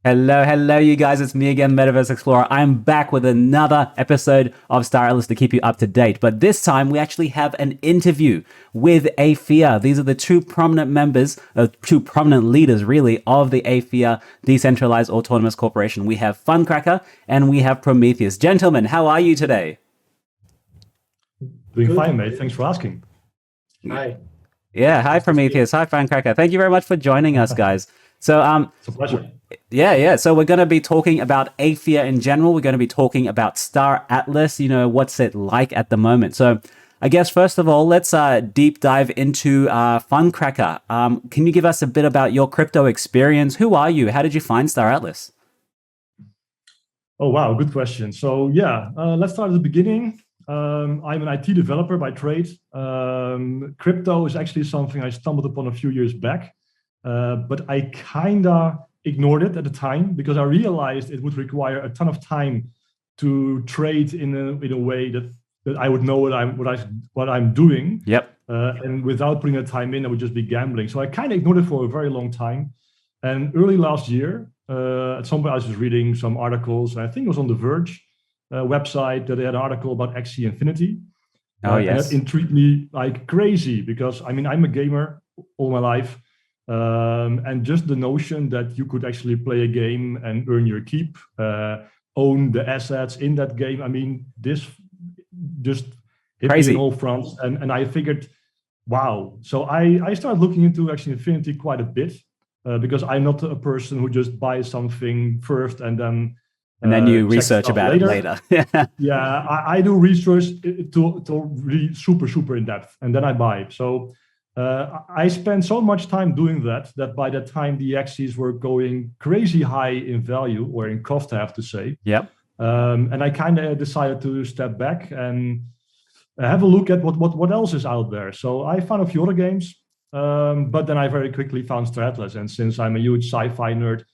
Hello, you guys. It's me again, MetaVerse Explorer. I'm back with another episode of Star Atlas to keep you up to date. But this time, we actually have an interview with Aephia. These are the two prominent members, two prominent leaders, really, of the Aephia Decentralized Autonomous Corporation. We have Funcracker and we have Prometheus. Gentlemen, how are you today? Doing fine, mate. Thanks for asking. Hi. Yeah, hi, Prometheus. Hi, Funcracker. Thank you very much for joining us, guys. So, It's a pleasure. Yeah. So we're going to be talking about Aephia in general. We're going to be talking about Star Atlas, what's it like at the moment. So I guess, first of all, let's deep dive into Funcracker. Can you give us a bit about your crypto experience? Who are you? How did you find Star Atlas? Oh, wow. Good question. So, let's start at the beginning. I'm an IT developer by trade. Crypto is actually something I stumbled upon a few years back, but I kind of ignored it at the time because I realized it would require a ton of time to trade in a way that I would know what I'm doing. Yep. And without putting the time in, I would just be gambling. So I kind of ignored it for a very long time. And early last year, at some point, I was just reading some articles. And I think it was on the Verge website that they had an article about Axie Infinity. Oh, yes. And that intrigued me like crazy because I'm a gamer all my life. And just the notion that you could actually play a game and earn your keep, own the assets in that game. This just hit me on all fronts. And I figured, wow. So I started looking into Axie Infinity quite a bit because I'm not a person who just buys something first and then you research about it later. Yeah, I do research to really super in depth, and then I buy. So I spent so much time doing that by the time the Axies were going crazy high in value or in cost, I have to say. Yep. And I kind of decided to step back and have a look at what else is out there. So I found a few other games, but then I very quickly found Star Atlas. And since I'm a huge sci-fi nerd,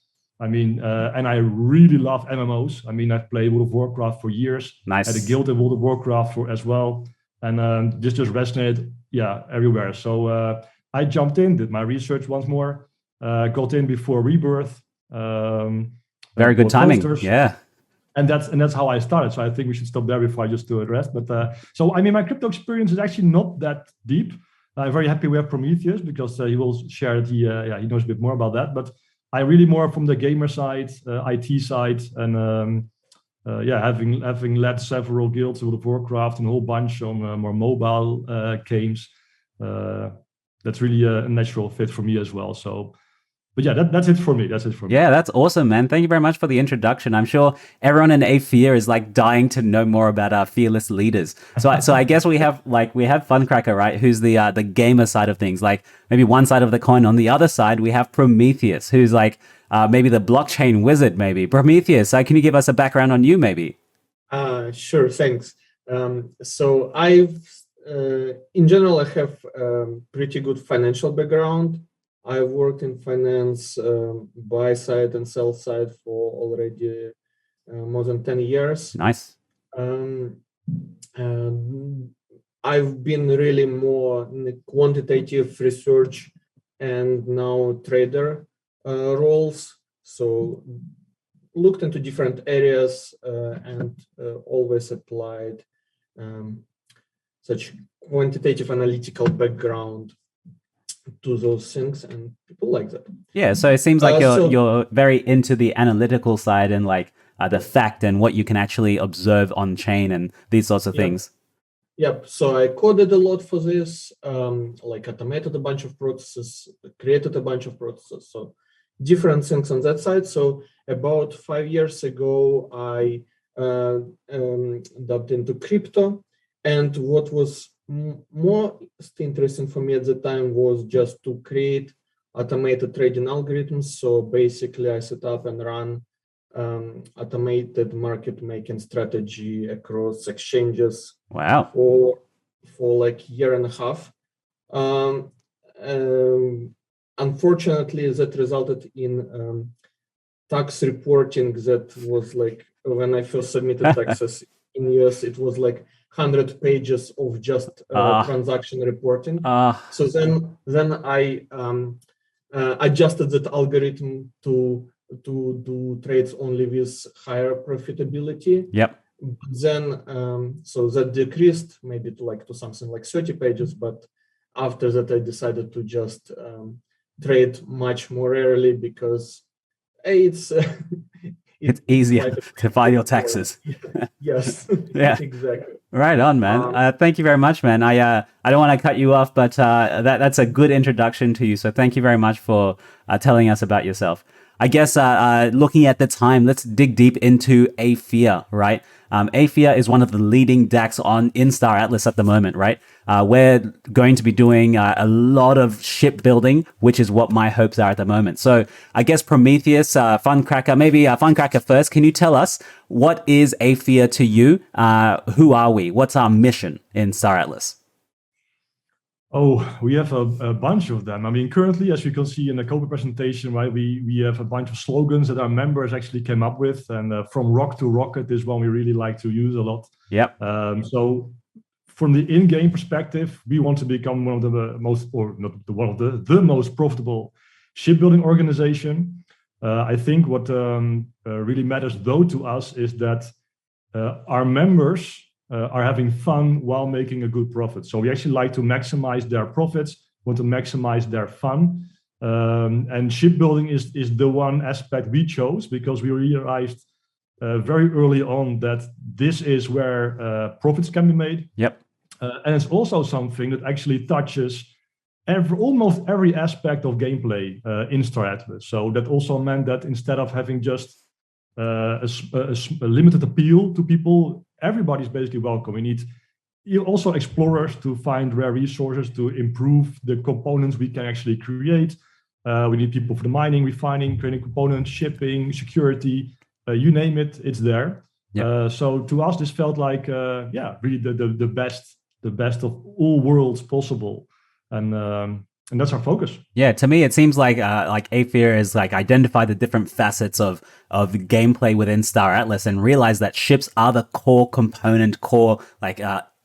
and I really love MMOs. I've played World of Warcraft for years. Nice. I had a guild in World of Warcraft as well. And this just resonated, everywhere. So I jumped in, did my research once more, got in before Rebirth. Very good timing. Posters. Yeah. And that's how I started. So I think we should stop there before I just do the rest. But my crypto experience is actually not that deep. I'm very happy we have Prometheus because he will share it. He knows a bit more about that. But I really more from the gamer side, IT side, and having led several guilds in World of Warcraft and a whole bunch on more mobile games. That's really a natural fit for me as well. So. But yeah, that's it for me. Yeah, that's awesome, man. Thank you very much for the introduction. I'm sure everyone in Aephia is like dying to know more about our fearless leaders. So I guess we have Funcracker, right? Who's the gamer side of things, like maybe one side of the coin. On the other side, we have Prometheus, who's like maybe the blockchain wizard. Maybe Prometheus. Can you give us a background on you, maybe? Sure, thanks. So in general, I have pretty good financial background. I worked in finance, buy side and sell side for already more than 10 years. Nice. I've been really more in the quantitative research and now trader roles. So looked into different areas and always applied such quantitative analytical background to those things, and people like that. Yeah, so it seems like you're very into the analytical side and like the fact and what you can actually observe on chain and these sorts of things. Yep. So I coded a lot for this, automated a bunch of processes, created a bunch of processes. So different things on that side. So about 5 years ago, I dubbed into crypto, and what was most interesting for me at the time was just to create automated trading algorithms. So basically, I set up and run automated market making strategy across exchanges. Wow. For like a year and a half. Unfortunately, that resulted in tax reporting that was like, when I first submitted taxes in US, it was like 100 pages of just transaction reporting. So then I adjusted that algorithm to to do trades only with higher profitability. Yep. Then, so that decreased maybe to something like 30 pages. But after that, I decided to just trade much more rarely because it's it's easier to file your taxes. Yes, yeah, exactly. Right on, man. Thank you very much, man. I don't want to cut you off, but that's a good introduction to you. So thank you very much for telling us about yourself. I guess looking at the time, let's dig deep into Aephia, right? Aephia is one of the leading DACs in Star Atlas at the moment, right? We're going to be doing a lot of shipbuilding, which is what my hopes are at the moment. So I guess Prometheus, Funcracker, maybe Funcracker first. Can you tell us what is Aephia to you? Who are we? What's our mission in Star Atlas? Oh, we have a bunch of them. I mean, currently, as you can see in the Copa presentation, right, we have a bunch of slogans that our members actually came up with. And from rock to rocket is one we really like to use a lot. Yep. So from the in-game perspective, we want to become one of the most, or not one of the most profitable shipbuilding organization. I think what really matters though to us is that our members are having fun while making a good profit. So we actually like to maximize their profits, want to maximize their fun. And shipbuilding is the one aspect we chose because we realized very early on that this is where profits can be made. Yep. And it's also something that actually touches almost every aspect of gameplay in Star Atlas. So that also meant that instead of having just a limited appeal to people, everybody's basically welcome. We need also explorers to find rare resources to improve the components we can actually create. We need people for the mining, refining, creating components, shipping, security, you name it, it's there. Yep. So to us, this felt like, really the best of all worlds possible. And that's our focus. Yeah, to me, it seems like Aephia is identify the different facets of gameplay within Star Atlas and realize that ships are the core component,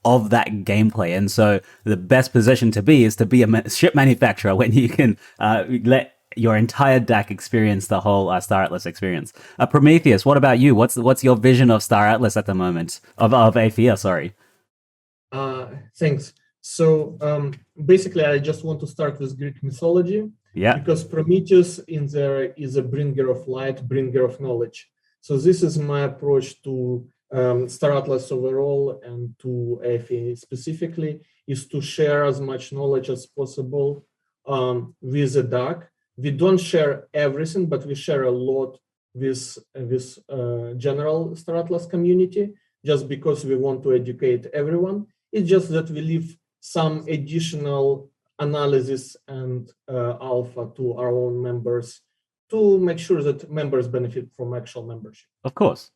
of that gameplay. And so the best position to be is to be a ship manufacturer when you can let your entire DAC experience the whole Star Atlas experience. Prometheus, what about you? What's your vision of Star Atlas at the moment? Of Aephia, sorry. Thanks. So basically, I just want to start with Greek mythology. Yeah. Because Prometheus in there is a bringer of light, bringer of knowledge. So this is my approach to Star Atlas overall and to Aephia specifically, is to share as much knowledge as possible with the DAC. We don't share everything, but we share a lot with general Star Atlas community, just because we want to educate everyone. It's just that we leave some additional analysis and alpha to our own members to make sure that members benefit from actual membership. Of course.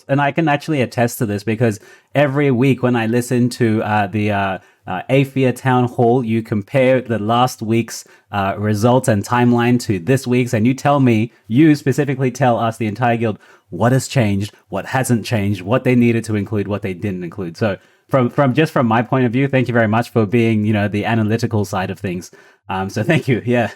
And I can actually attest to this because every week when I listen to the Aephia Town Hall, you compare the last week's results and timeline to this week's, and you specifically tell us, the entire guild, what has changed, what hasn't changed, what they needed to include, what they didn't include. So from my point of view, thank you very much for being, the analytical side of things. So thank you. Yeah.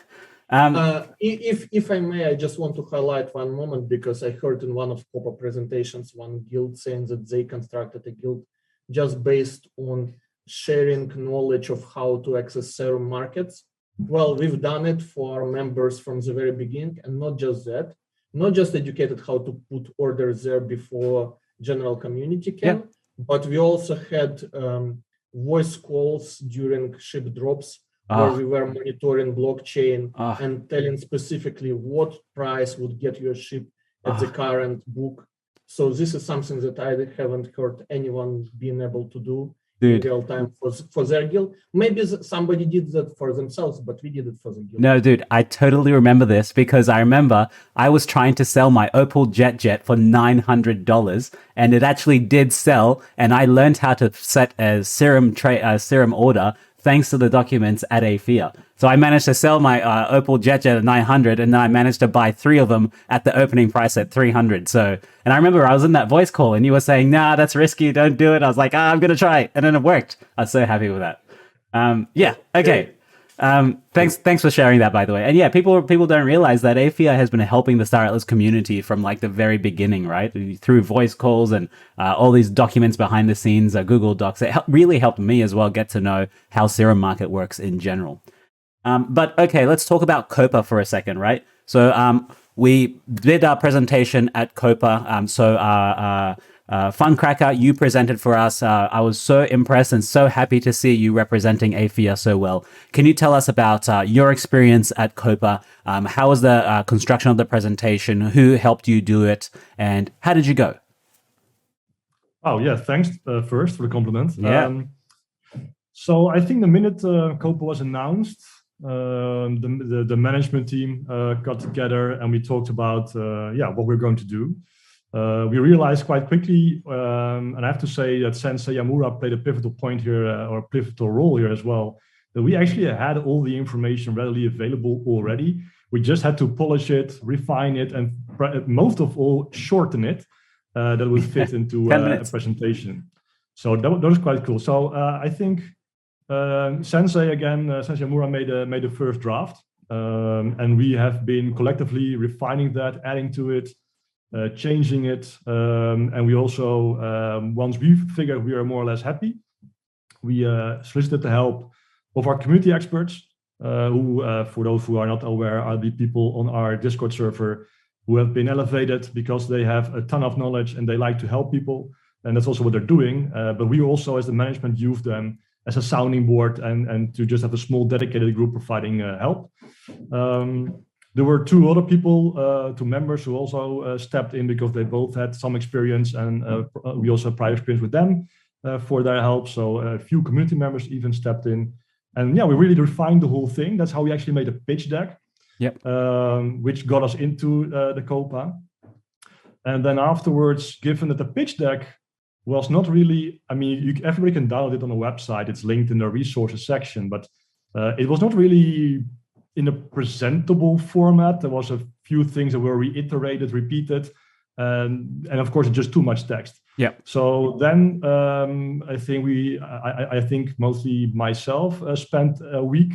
If I may, I just want to highlight one moment, because I heard in one of Copa presentations, one guild saying that they constructed a guild just based on sharing knowledge of how to access certain markets. Well, we've done it for our members from the very beginning, and not just that, not just educated how to put orders there before general community can. Yeah. But we also had voice calls during ship drops where we were monitoring blockchain and telling specifically what price would get your ship at the current book. So this is something that I haven't heard anyone being able to do in real time for their guild. Maybe somebody did that for themselves, but we did it for the guild. No, dude, I totally remember this, because I remember I was trying to sell my Opal Jet for $900, and it actually did sell, and I learned how to set a serum order thanks to the documents at Aephia. So I managed to sell my Opal Jet at $900, and then I managed to buy 3 of them at the opening price at $300. So, and I remember I was in that voice call and you were saying, nah, that's risky, don't do it. I was like, I'm going to try it. And then it worked. I was so happy with that. Yeah, okay. Thanks for sharing that, by the way. And yeah, people don't realize that Aephia has been helping the Star Atlas community from like the very beginning, right? Through voice calls and all these documents behind the scenes, Google Docs. It really helped me as well get to know how Serum Market works in general. But okay, let's talk about Copa for a second, right? So we did our presentation at Copa. Funcracker, you presented for us. I was so impressed and so happy to see you representing Aephia so well. Can you tell us about your experience at Copa? How was the construction of the presentation? Who helped you do it? And how did you go? Oh, yeah. Thanks first for the compliment. Yeah. So I think the minute Copa was announced, the management team got together and we talked about what we're going to do. We realized quite quickly, and I have to say that Sensei Yamura played a pivotal point here, or a pivotal role here as well, that we actually had all the information readily available already. We just had to polish it, refine it, and most of all, shorten it, that would fit into a presentation. So that was quite cool. So I think Sensei Yamura made the first draft, and we have been collectively refining that, adding to it, changing it, and we also, once we figured we are more or less happy, we solicited the help of our community experts, who, for those who are not aware, are the people on our Discord server who have been elevated because they have a ton of knowledge and they like to help people, and that's also what they're doing. But we also, as the management, use them as a sounding board and to just have a small dedicated group providing help. There were two other people, two members who also stepped in because they both had some experience, and we also have prior experience with them for their help. So a few community members even stepped in. And yeah, we really refined the whole thing. That's how we actually made a pitch deck, which got us into the Copa. And then afterwards, given that the pitch deck was not really, I mean, everybody can download it on the website. It's linked in the resources section, but it was not really in a presentable format. There was a few things that were reiterated, repeated, and of course, just too much text. Yeah. So then I think mostly myself spent a week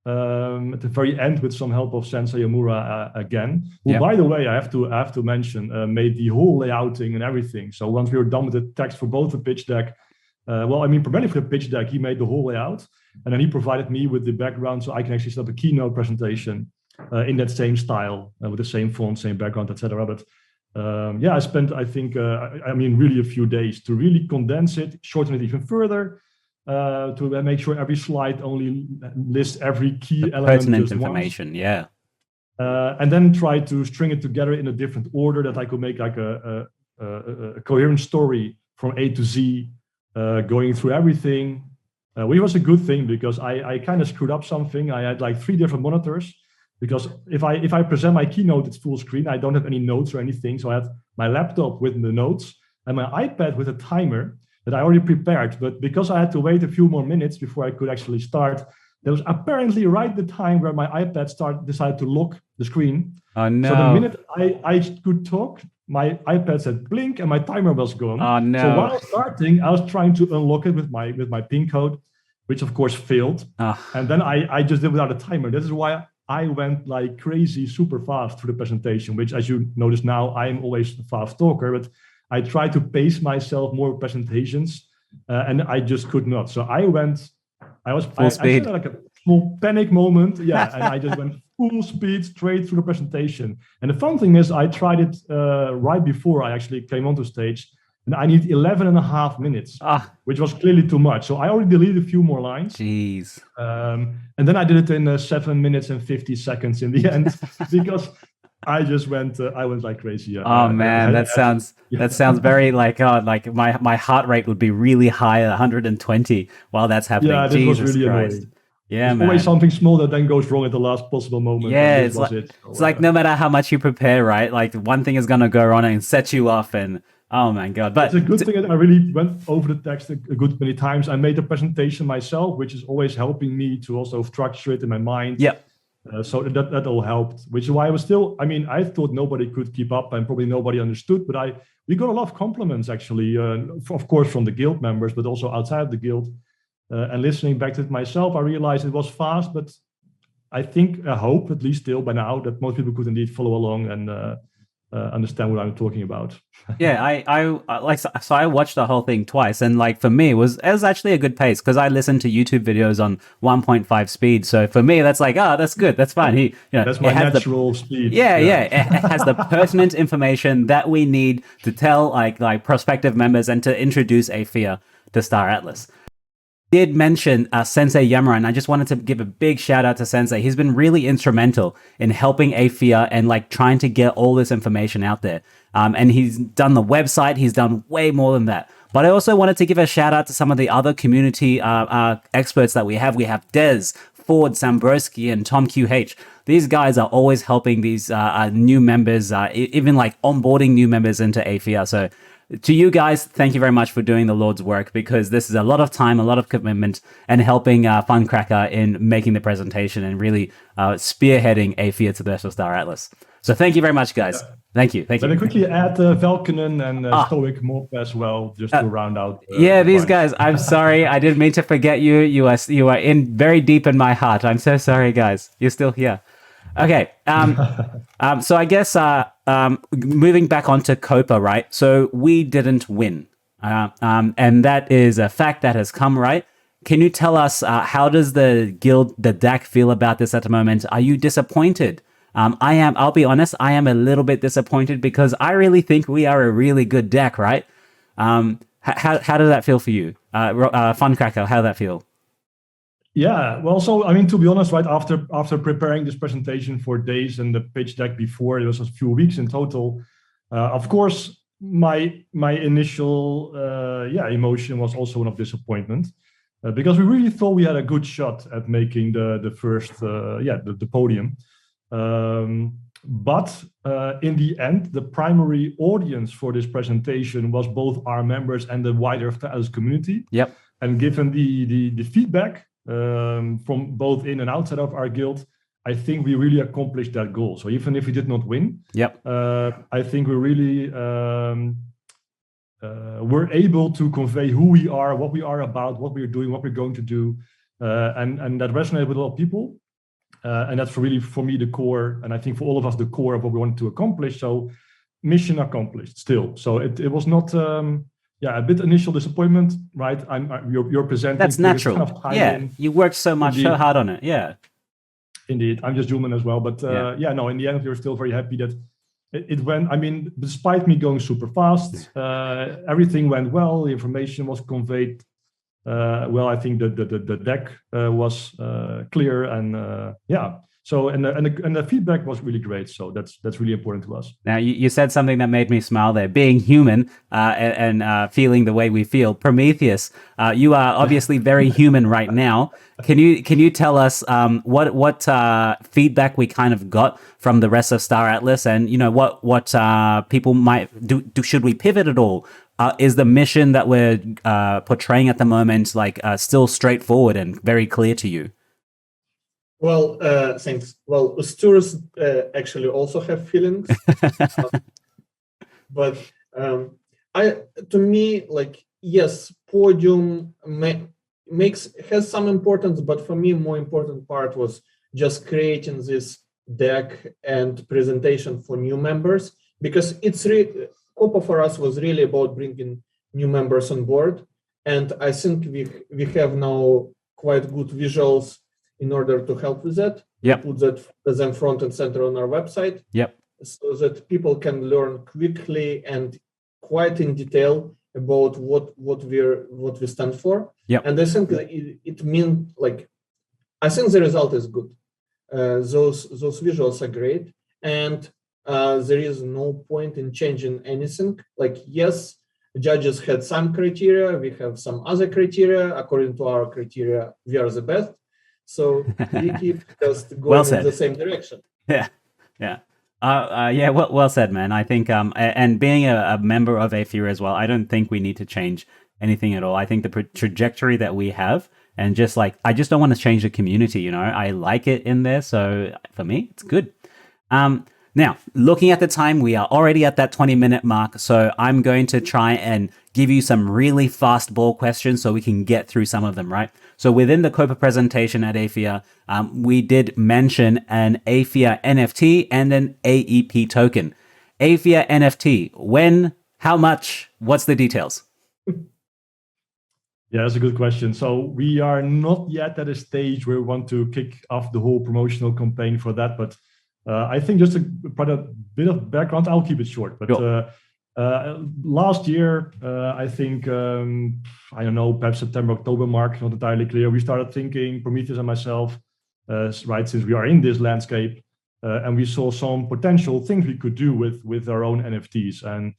at the very end with some help of Sensei Yamura again, who, by the way, I have to mention, made the whole layouting and everything. So once we were done with the text for both the pitch deck, primarily for the pitch deck, he made the whole layout, and then he provided me with the background so I can actually set up a keynote presentation in that same style, with the same font, same background, etc. But I spent, I think, really a few days to really condense it, shorten it even further, to make sure every slide only lists every key element. Pertinent information, yeah. And then try to string it together in a different order that I could make like a coherent story from A to Z, going through everything, which was a good thing because I kind of screwed up something. I had like 3 different monitors because if I present my keynote, it's full screen. I don't have any notes or anything. So I had my laptop with the notes and my iPad with a timer that I already prepared. But because I had to wait a few more minutes before I could actually start, there was apparently right the time where my iPad decided to lock the screen. Oh no. So the minute I could talk, my iPad said blink and my timer was gone. Oh no. So while starting, I was trying to unlock it with my PIN code, which of course failed. And then I just did without a timer. This is why I went like crazy, super fast through the presentation, which, as you notice now, I'm always a fast talker, but I try to pace myself more presentations, and I just could not. So I was full speed. I had like a small panic moment, and I just went full speed straight through the presentation. And the fun thing is, I tried it right before I actually came onto stage, and I need 11 and a half minutes, which was clearly too much. So I already deleted a few more lines. Jeez. And then I did it in 7 minutes and 50 seconds in the end because I just went like crazy. That sounds very like my heart rate would be really high, 120 while that's happening. Yeah, this Jesus was really Christ. Annoying. Yeah, There's man. always something small that then goes wrong at the last possible moment. Yeah, it's like no matter how much you prepare, right? Like one thing is gonna go wrong and set you off, and oh my god! But it's a good thing that I really went over the text a good many times. I made the presentation myself, which is always helping me to also structure it in my mind. Yeah. So that all helped, which is why I was still. I mean, I thought nobody could keep up, and probably nobody understood. But we got a lot of compliments actually, of course, from the guild members, but also outside the guild. And listening back to it myself, I realized it was fast, but I hope, at least still by now, that most people could indeed follow along and understand what I'm talking about. Yeah, I watched the whole thing twice, and like for me, it was actually a good pace because I listened to YouTube videos on 1.5 speed. So for me, that's like, that's good, that's fine. That's my natural speed. Yeah, it has the pertinent information that we need to tell like prospective members and to introduce Aephia to Star Atlas. Did mention Sensei Yamura, and I just wanted to give a big shout out to Sensei. He's been really instrumental in helping Aephia and like trying to get all this information out there. And he's done the website. He's done way more than that. But I also wanted to give a shout out to some of the other community experts that we have. We have Des, Ford, Sambrowski, and Tom QH. These guys are always helping these new members, even like onboarding new members into Aephia. So to you guys, thank you very much for doing the Lord's work, because this is a lot of time, a lot of commitment, and helping Funcracker in making the presentation and really spearheading Aephia to the rest of Star Atlas. So thank you very much, guys. Yeah. Thank you. Let me quickly add Velkinen and Stoic Mob as well, just to round out. These guys. I'm sorry, I didn't mean to forget you. You are in very deep in my heart. I'm so sorry, guys. You're still here. Okay. So I guess moving back onto Copa, right? So we didn't win, and that is a fact that has come, right? Can you tell us how does the guild, the DAC, feel about this at the moment? Are you disappointed? I'll be honest, I am a little bit disappointed because I really think we are a really good DAC, right? How does that feel for you? Funcracker, how does that feel? Yeah, well, so I mean, to be honest, right, after preparing this presentation for days and the pitch deck before, it was a few weeks in total. Of course, my initial emotion was also one of disappointment, because we really thought we had a good shot at making the first the podium. But in the end, the primary audience for this presentation was both our members and the wider Star Atlas community. Yep. And given the feedback from both in and outside of our guild, I think we really accomplished that goal. So even if we did not win, I think we really were able to convey who we are, what we are about, what we're doing, what we're going to do, and that resonated with a lot of people. And that's really, for me, the core, and I think for all of us, the core of what we wanted to accomplish. So mission accomplished still. So it was not, a bit initial disappointment, right? You're presenting. That's natural. Kind of you worked so hard on it. Yeah. Indeed. I'm just human as well. But in the end, we're still very happy that it went. I mean, despite me going super fast, everything went well. The information was conveyed well. I think the deck was clear, and So and the feedback was really great. So that's really important to us. Now you said something that made me smile there. Being human and feeling the way we feel. Prometheus, you are obviously very human right now. Can you tell us what feedback we kind of got from the rest of Star Atlas, and what people might do? Should we pivot at all? Is the mission that we're portraying at the moment still straightforward and very clear to you? Well, thanks. Well, Sturus actually also have feelings, but to me, yes, podium has some importance, but for me, more important part was just creating this deck and presentation for new members, because it's Copa for us was really about bringing new members on board, and I think we have now quite good visuals in order to help with that. Yep. Put that as them front and center on our website. Yep. So that people can learn quickly and quite in detail about what we stand for. Yep. And I think it means I think the result is good. Those visuals are great, and there is no point in changing anything. Yes, judges had some criteria, we have some other criteria. According to our criteria, we are the best. So we keep just going in the same direction. Yeah. Well said, man. I think, and being a member of Aephia as well, I don't think we need to change anything at all. I think the trajectory that we have, and I just don't want to change the community. I like it in there, so for me, it's good. Now, looking at the time, we are already at that 20-minute mark, so I'm going to try and give you some really fast ball questions so we can get through some of them, right? So within the Copa presentation at Aephia, we did mention an Aephia NFT and an AEP token. Aephia NFT, when, how much, what's the details? Yeah, that's a good question. So we are not yet at a stage where we want to kick off the whole promotional campaign for that, but I think just to put a bit of background, I'll keep it short. But sure. Last year, I think, I don't know, perhaps September, October mark, not entirely clear. We started thinking, Prometheus and myself, right, since we are in this landscape, and we saw some potential things we could do with our own NFTs. And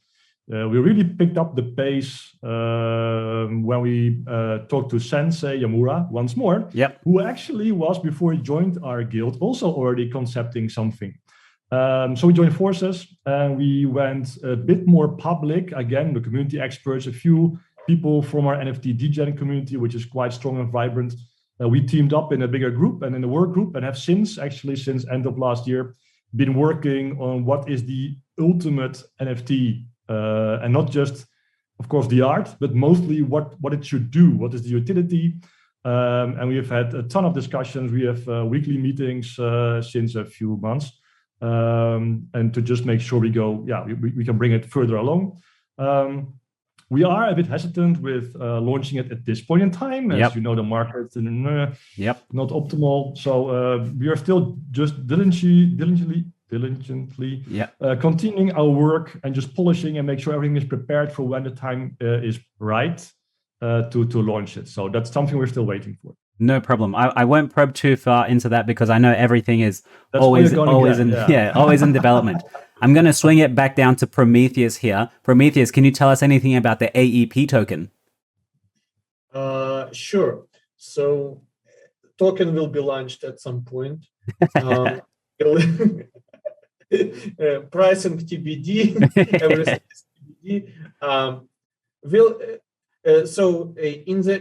we really picked up the pace when we talked to Sensei Yamura once more, who actually was, before he joined our guild, also already concepting something. So we joined forces and we went a bit more public. Again, the community experts, a few people from our NFT DGen community, which is quite strong and vibrant. We teamed up in a bigger group and in a work group, and have since end of last year, been working on what is the ultimate NFT. And not just, of course, the art, but mostly what it should do, what is the utility. And we have had a ton of discussions. We have weekly meetings since a few months, and to just make sure we can bring it further along. We are a bit hesitant with launching it at this point in time. As you know, the market is not optimal. So we are still just diligently continuing our work and just polishing and make sure everything is prepared for when the time is right to launch it. So that's something we're still waiting for. No problem. I won't probe too far into that because I know everything is always in development. I'm going to swing it back down to Prometheus here. Prometheus, can you tell us anything about the AEP token? Sure. So token will be launched at some point. Pricing TBD, everything is TBD.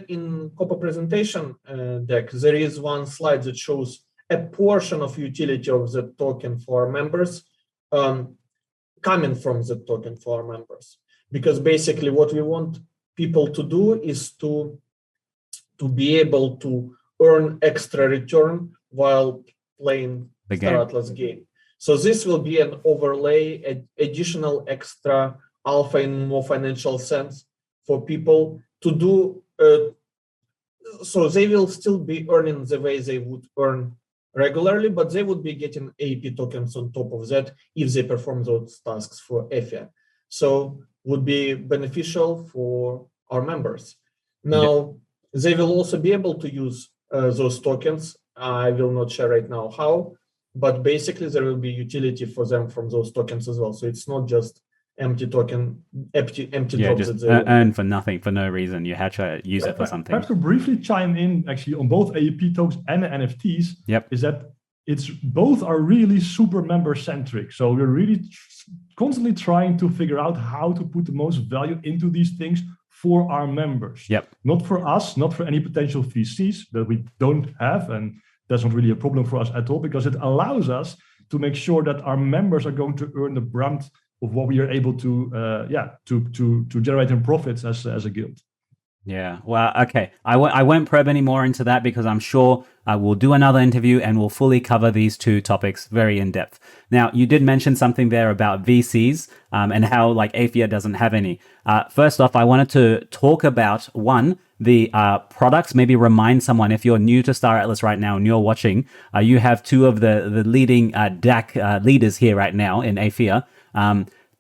In Copa presentation deck, there is one slide that shows a portion of utility of the token for members, coming from the token for our members. Because basically what we want people to do is to be able to earn extra return while playing the Star Atlas game. So this will be an overlay, additional extra alpha in more financial sense for people to do. So they will still be earning the way they would earn regularly, but they would be getting AEP tokens on top of that if they perform those tasks for Aephia. So would be beneficial for our members. Now, they will also be able to use those tokens. I will not share right now how, but basically there will be utility for them from those tokens as well. So it's not just empty token, empty drops just that they earn for nothing, for no reason. You had to use it for something. Perhaps to briefly chime in actually on both AEP tokens and NFTs, is that it's both are really super member centric. So we're really constantly trying to figure out how to put the most value into these things for our members. Not for us, not for any potential VCs that we don't have, and that's not really a problem for us at all, because it allows us to make sure that our members are going to earn the brunt of what we are able to generate in profits as a guild. Yeah, well, okay. I won't probe any more into that because I'm sure we'll do another interview and we'll fully cover these two topics very in depth. Now, you did mention something there about VCs and how like Aephia doesn't have any. First off, I wanted to talk about the products. Maybe remind someone, if you're new to Star Atlas right now and you're watching, you have two of the leading DAC leaders here right now in Aephia.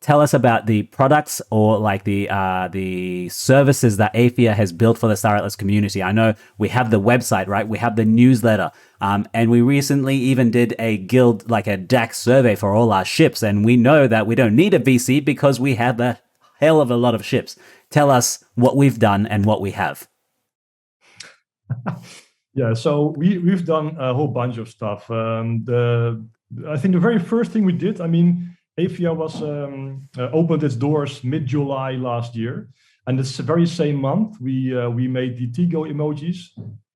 Tell us about the products or like the services that Aephia has built for the Star Atlas community. I know we have the website, right? We have the newsletter, and we recently even did a guild, like a DAC survey for all our ships. And we know that we don't need a VC because we have a hell of a lot of ships. Tell us what we've done and what we have. Yeah, so we've done a whole bunch of stuff. I think the very first thing we did, Aephia was opened its doors mid-July last year, and this very same month we made the Tigo emojis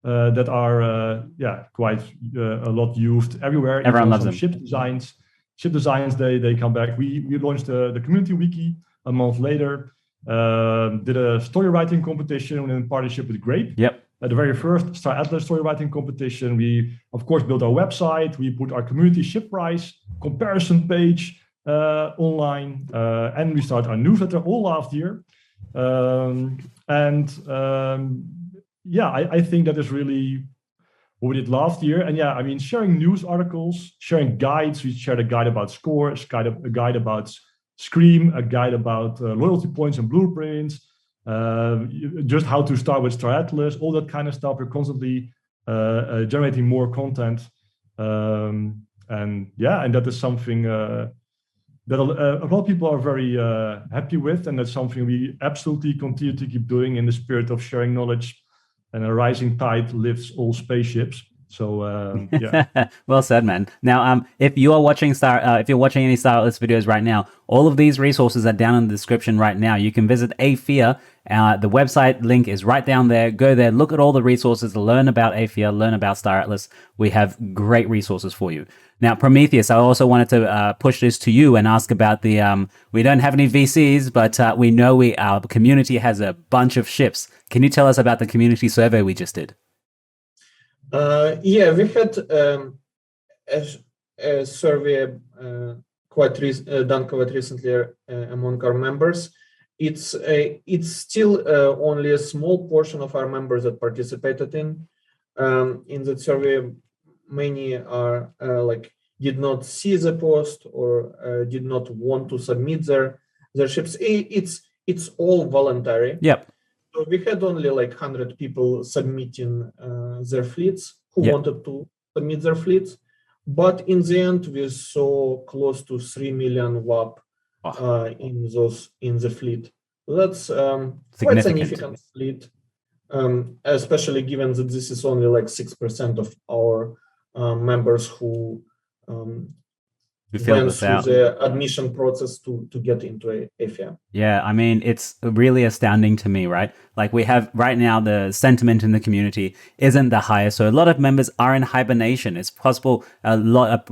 that are quite a lot used everywhere. Everyone loves them. Ship designs. ship designs, they come back. We launched the community wiki a month later. Did a story writing competition in partnership with Grape. Yep. The very first Star Atlas story writing competition. We, of course, built our website. We put our community ship price comparison page online, and we started our newsletter all last year. I think that is really what we did last year. And yeah, I mean, sharing news articles, sharing guides. We shared a guide about scores, a guide about Scream, a guide about loyalty points and blueprints, just how to start with Star Atlas, all that kind of stuff. We're constantly generating more content. And that is something that a lot of people are very happy with. And that's something we absolutely continue to keep doing in the spirit of sharing knowledge. And a rising tide lifts all spaceships. So yeah. Well said, man. Now, if you are watching any Star Atlas videos right now, all of these resources are down in the description right now. You can visit Aephia. The website link is right down there. Go there, look at all the resources, learn about Aephia, learn about Star Atlas. We have great resources for you. Now, Prometheus, I also wanted to push this to you and ask about the, we don't have any VCs, but we know our community has a bunch of ships. Can you tell us about the community survey we just did? We had a survey done quite recently among our members. It's still only a small portion of our members that participated in that survey. Many are did not see the post or did not want to submit their ships. It's all voluntary. Yep. So we had only 100 people submitting their fleets who wanted to submit their fleets, but in the end we saw close to 3 million WAP in the fleet. So that's quite significant fleet, especially given that this is only 6% of our members who went through the admission process to get into Aephia. Yeah, I mean, it's really astounding to me, right? Like we have right now, the sentiment in the community isn't the highest. So a lot of members are in hibernation. It's possible a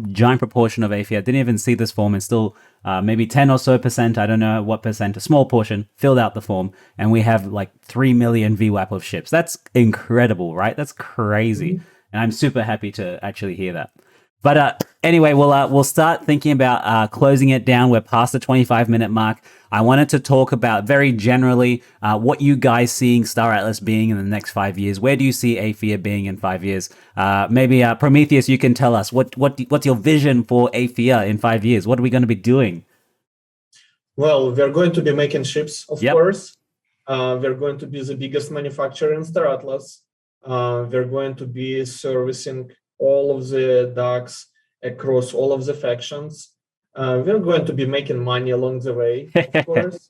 giant proportion of Aephia didn't even see this form and still maybe 10 or so percent, I don't know what percent, a small portion filled out the form. And we have 3 million VWAP of ships. That's incredible, right? That's crazy. Mm-hmm. And I'm super happy to actually hear that. But anyway, we'll start thinking about closing it down. We're past the 25-minute mark. I wanted to talk about very generally what you guys seeing Star Atlas being in the next 5 years. Where do you see Aephia being in 5 years? Maybe Prometheus, you can tell us what's your vision for Aephia in 5 years? What are we going to be doing? Well, we're going to be making ships, of course. We're going to be the biggest manufacturer in Star Atlas. We're going to be servicing all of the DACs across all of the factions. We're going to be making money along the way, of course.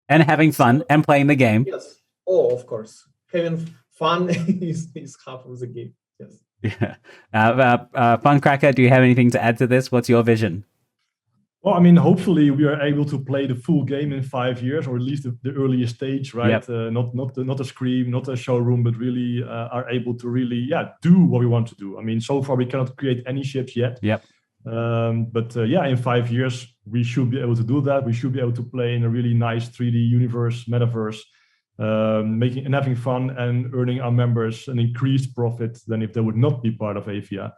And having fun and playing the game. Yes. Oh, of course. Having fun is half of the game. Yes. Yeah. Funcracker, do you have anything to add to this? What's your vision? Well, I mean, hopefully we are able to play the full game in 5 years, or at least the earliest stage, right? Yep. Not a Scream, not a showroom, but really are able to really, do what we want to do. I mean, so far we cannot create any ships yet. Yep. In 5 years we should be able to do that. We should be able to play in a really nice 3D universe, metaverse, making and having fun and earning our members an increased profit than if they would not be part of Aephia.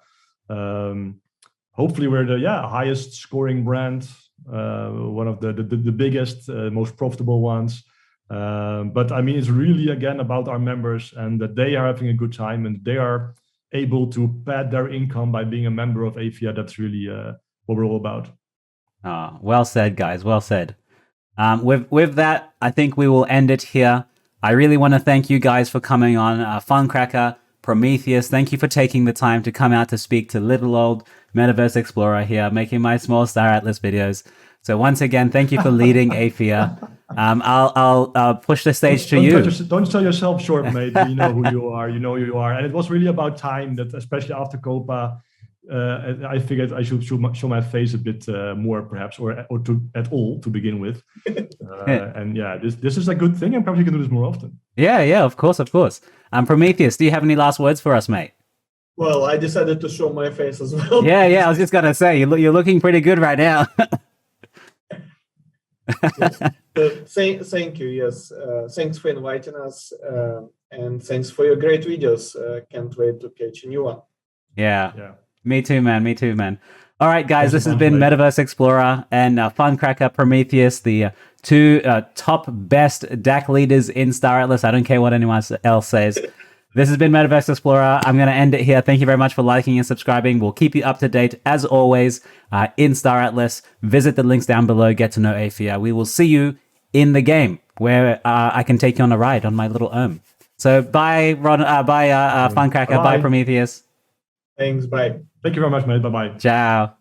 Hopefully we're the highest scoring brand, one of the biggest, most profitable ones. But I mean, it's really, again, about our members and that they are having a good time and they are able to pad their income by being a member of Aephia. That's really what we're all about. Well said, guys. Well said. With that, I think we will end it here. I really want to thank you guys for coming on. Funcracker, Prometheus, thank you for taking the time to come out to speak to little old Metaverse Explorer here, making my small Star Atlas videos. So once again, thank you for leading Aephia. I'll push the stage to you. Don't sell yourself short, mate. You know who you are. You know who you are. And it was really about time that, especially after Copa, I figured I should show my face a bit more, perhaps, or at all to begin with. And this is a good thing, and perhaps you can do this more often. Yeah, of course. Prometheus, do you have any last words for us, mate? Well, I decided to show my face as well. Yeah. I was just gonna say you're looking pretty good right now. Thank you. Yes, thanks for inviting us, and thanks for your great videos. Can't wait to catch a new one. Yeah. Me too, man. All right, guys, this has been mate. MetaVerse Explorer and Funcracker, Prometheus, the two top best DAC leaders in Star Atlas. I don't care what anyone else says. This has been MetaVerse Explorer. I'm going to end it here. Thank you very much for liking and subscribing. We'll keep you up to date, as always, in Star Atlas. Visit the links down below. Get to know Aephia. We will see you in the game, where I can take you on a ride on my little ohm. So bye, Funcracker. Bye, Prometheus. Thanks. Bye. Thank you very much, mate. Bye-bye. Ciao.